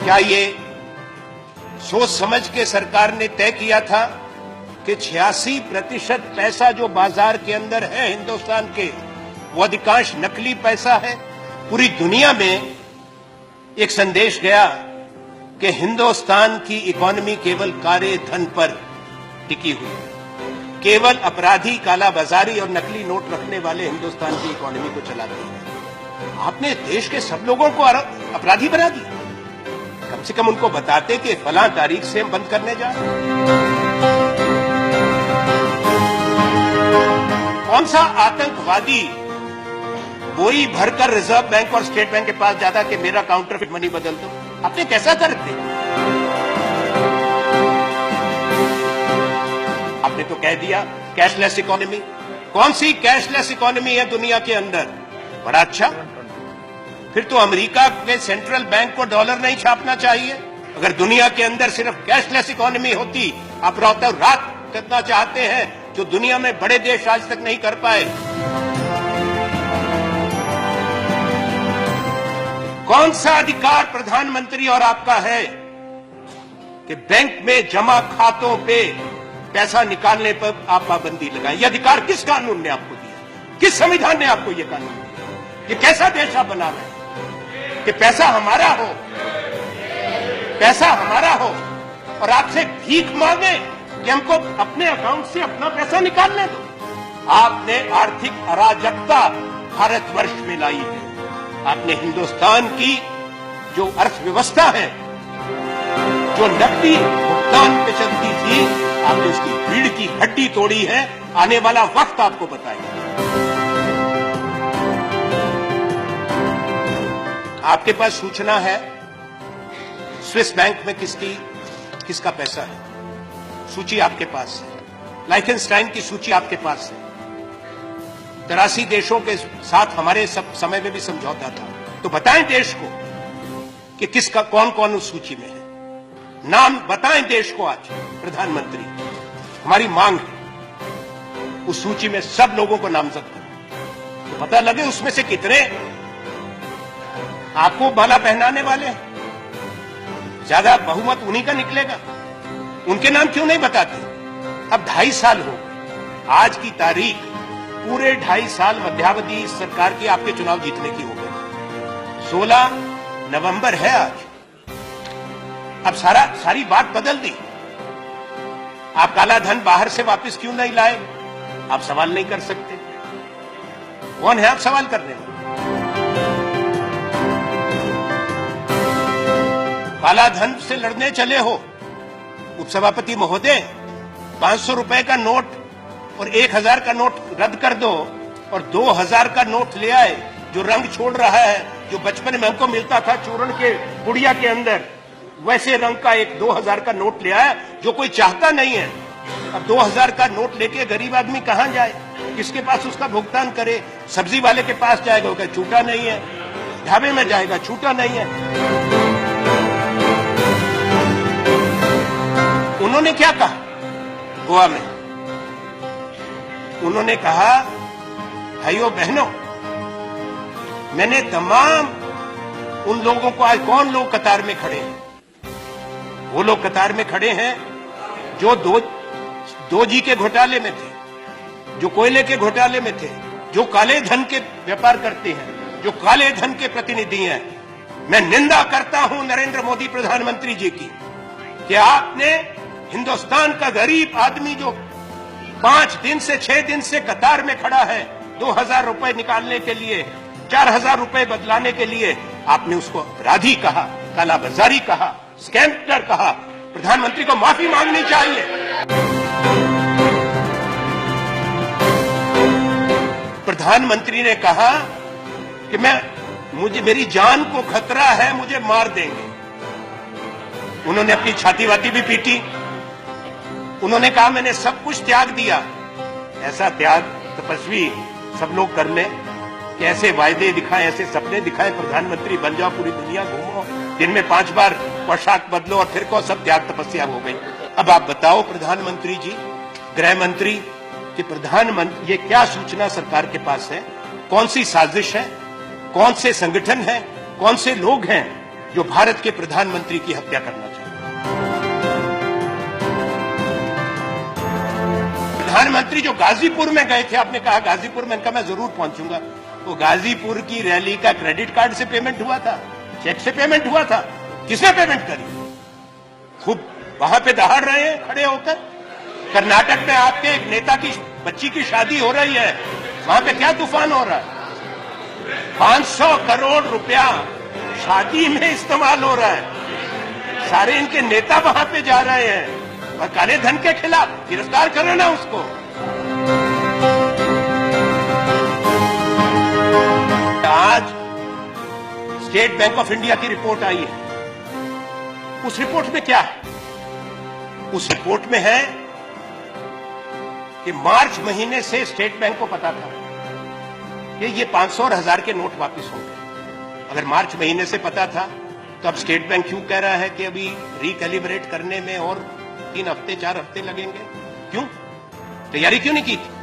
क्या ये सोच समझ के सरकार ने तय किया था कि 86% पैसा जो बाजार के अंदर है हिंदुस्तान के, वो अधिकांश नकली पैसा है? पूरी दुनिया में एक संदेश गया कि हिंदुस्तान की इकोनॉमी केवल काले धन पर टिकी हुई है, केवल अपराधी, कालाबाजारी और नकली नोट रखने वाले हिंदुस्तान की इकोनॉमी को चलाते हैं। आपने देश के सब लोगों को अपराधी बना दिया। कम से कम उनको बताते कि फलां तारीख से हम बंद करने जा रहे हैं। कौन सा आतंकवादी बोरी भरकर रिजर्व बैंक और स्टेट बैंक के पास जाता कि मेरा काउंटरफिट मनी बदल दो? आपने कैसा करते? आपने तो कह दिया कैशलेस इकोनॉमी। कौन सी कैशलेस इकोनॉमी है दुनिया के अंदर? बड़ा अच्छा, फिर तो अमेरिका के सेंट्रल बैंक को डॉलर नहीं छापना चाहिए। अगर दुनिया के अंदर सिर्फ कैशलेस इकोनॉमी होती, आप रातों रात करना चाहते हैं जो दुनिया में बड़े देश आज तक नहीं कर पाए। कौन सा अधिकार प्रधानमंत्री और आपका है कि बैंक में जमा खातों पे पैसा निकालने पर आप पाबंदी लगाएं? यह अधिकार किस कानून ने आपको दिया? किस संविधान ने आपको यह कानून दिया? ये कैसा देश आप बना रहे हैं कि पैसा हमारा हो, पैसा हमारा हो और आपसे भीख मांगे कि हमको अपने अकाउंट से अपना पैसा निकालने दो? आपने आर्थिक अराजकता भारतवर्ष में लाई है। आपने हिंदुस्तान की जो अर्थव्यवस्था है, जो नकदी भुगतान पे चलती थी, आपने उसकी रीढ़ की हड्डी तोड़ी है। आने वाला वक्त आपको बताएगा। आपके पास सूचना है स्विस बैंक में किसका पैसा है? सूची आपके पास है। लाइखनस्टाइन की सूची आपके पास है। 83 देशों के साथ हमारे सब समय में भी समझौता था। तो बताएं देश को कि किसका कौन कौन उस सूची में है। नाम बताएं देश को। आज प्रधानमंत्री, हमारी मांग है उस सूची में सब लोगों को नामजद करें, तो पता लगे उसमें से कितने आपको माला पहनाने वाले हैं। ज्यादा बहुमत उन्हीं का निकलेगा। उनके नाम क्यों नहीं बताते? अब 2.5 साल हो गए, आज की तारीख, पूरे 2.5 साल मध्यावधि सरकार की आपके चुनाव जीतने की हो गई। 16 नवंबर है आज। अब सारी बात बदल दी। आप काला धन बाहर से वापस क्यों नहीं लाए? आप सवाल नहीं कर सकते। कौन है आप सवाल करने में? काला धन से लड़ने चले हो उपसभापति महोदय? 500 रुपए का नोट और 1000 का नोट रद्द कर दो और 2000 का नोट ले आए, जो रंग छोड़ रहा है, जो बचपन में हमको मिलता था चूर्ण के गुड़िया के अंदर, वैसे रंग का एक 2000 का नोट ले आया, जो कोई चाहता नहीं है। अब 2000 का नोट लेके गरीब आदमी कहां जाए? किसके पास उसका भुगतान करे? सब्जी वाले के पास जाएगा, वो कहे छूटा नहीं है। ढाबे में जाएगा, छूटा नहीं है। उन्होंने क्या कहा गोवा में? उन्होंने कहा, भाइयों बहनों, मैंने तमाम उन लोगों को, आज कौन लोग कतार में खड़े हैं? वो लोग कतार में खड़े हैं जो 2G के घोटाले में थे, जो कोयले के घोटाले में थे, जो काले धन के व्यापार करते हैं, जो काले धन के प्रतिनिधि हैं। मैं निंदा करता हूं नरेंद्र मोदी प्रधानमंत्री जी की कि आपने हिंदुस्तान का गरीब आदमी जो 5 दिन से 6 दिन से कतार में खड़ा है 2000 रुपए निकालने के लिए, 4000 रुपए बदलाने के लिए, आपने उसको अपराधी कहा, कालाबाजारी कहा, स्कैमर कहा। प्रधानमंत्री को माफी मांगनी चाहिए। प्रधानमंत्री ने कहा कि मेरी जान को खतरा है, मुझे मार देंगे। उन्होंने अपनी छाती वाती भी पीटी। उन्होंने कहा मैंने सब कुछ त्याग दिया। ऐसा त्याग तपस्वी सब लोग कर लें कि ऐसे वायदे दिखाएं, ऐसे सपने दिखाएं, प्रधानमंत्री बन जाओ, पूरी दुनिया घूमो, दिन में 5 बार पोशाक बदलो और फिर को सब त्याग तपस्या हो गई। अब आप बताओ प्रधानमंत्री जी, गृह मंत्री, कि प्रधानमंत्री ये क्या सूचना सरकार के पास है? कौन सी साजिश है? कौन से संगठन है? कौन से लोग हैं जो भारत के प्रधानमंत्री की हत्या करना चाहता है। प्रधानमंत्री जो गाजीपुर में गए थे, आपने कहा गाजीपुर में, मैं जरूर पहुंचूंगा। वो गाजीपुर की रैली का क्रेडिट कार्ड से पेमेंट हुआ था, चेक से पेमेंट हुआ था? किसने पेमेंट करी? खूब वहां पे दहाड़ रहे हैं खड़े होकर। कर्नाटक में आपके एक नेता की बच्ची की शादी हो रही है, वहां पे क्या तूफान हो रहा है? 500 करोड़ रुपया शादी में इस्तेमाल हो रहा है। सारे इनके नेता वहां पे जा रहे हैं और काले धन के खिलाफ गिरफ्तार करो ना उसको। आज स्टेट बैंक ऑफ इंडिया की रिपोर्ट आई है। उस रिपोर्ट में क्या है? उस रिपोर्ट में है कि मार्च महीने से स्टेट बैंक को पता था कि ये 500 और 1000 के नोट वापस होंगे। अगर मार्च महीने से पता था तो अब स्टेट बैंक क्यों कह रहा है कि अभी रिकैलिब्रेट करने में और 3 हफ्ते 4 हफ्ते लगेंगे? क्यों? तैयारी क्यों नहीं की थी?